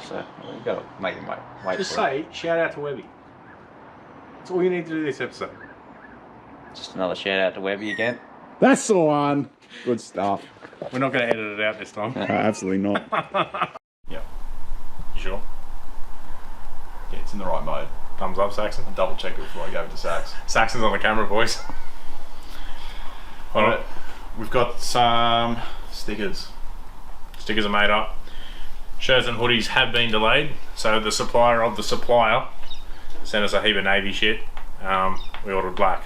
so we've got to make him wait Just for it. say, shout out to Webby. That's all you need to do this episode. Just another shout out to Webby again. That's the one. Good stuff. We're not going to edit it out this time. Absolutely not. Yeah. You sure? Yeah, it's in the right mode. Thumbs up, Saxon. I'll double check it before I go over to Sax. Saxon's on the camera, boys. Alright, we've got some stickers. Stickers are made up. Shirts and hoodies have been delayed, so the supplier of the supplier sent us a heap of navy shit. We ordered black,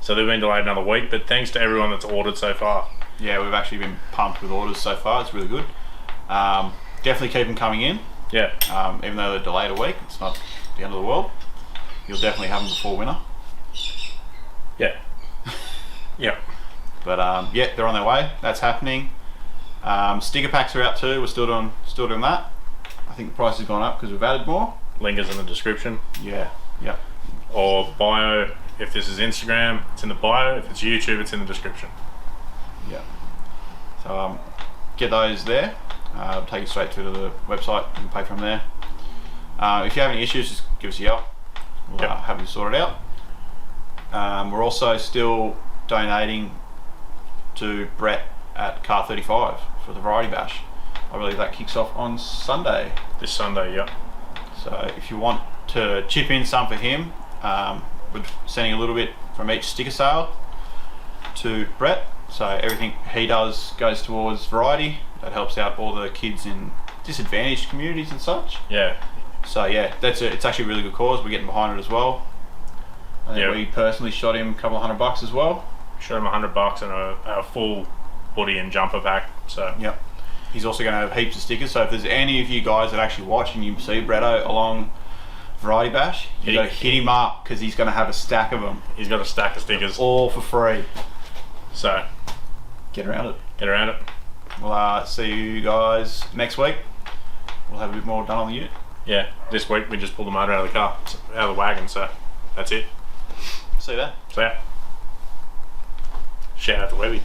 so they've been delayed another week, but thanks to everyone that's ordered so far. Yeah, we've actually been pumped with orders so far. It's really good. Definitely keep them coming in. Yeah. Even though they're delayed a week, it's not the end of the world. You'll definitely have them before winter. Yeah. Yeah. But yeah, they're on their way. That's happening. Sticker packs are out too. We're still doing that. I think the price has gone up because we've added more. Link is in the description. Yeah. Yep. Or bio. If this is Instagram, it's in the bio. If it's YouTube, it's in the description. Yeah. So get those there. Take you straight through to the website. You can pay from there. If you have any issues, just give us a yell. We'll have you sort it out. We're also still donating to Brett at Car 35 for the Variety Bash. I believe that kicks off on Sunday. This Sunday, yeah. So if you want to chip in some for him, we're sending a little bit from each sticker sale to Brett. So everything he does goes towards Variety. That helps out all the kids in disadvantaged communities and such. Yeah. So yeah, it's actually a really good cause. We're getting behind it as well. I think we personally shot him a couple of $100 as well. Shot him $100 and a full hoodie and jumper pack. So yep. He's also going to have heaps of stickers. So if there's any of you guys that actually watch and you see Bretto along Variety Bash, you got to hit him up because he's going to have a stack of them. He's got a stack of stickers, all for free. So get around it. Get around it. We'll see you guys next week. We'll have a bit more done on the ute. Yeah, this week we just pulled the motor out of the car, out of the wagon, so that's it. See you there. So yeah. Shout out to Webby.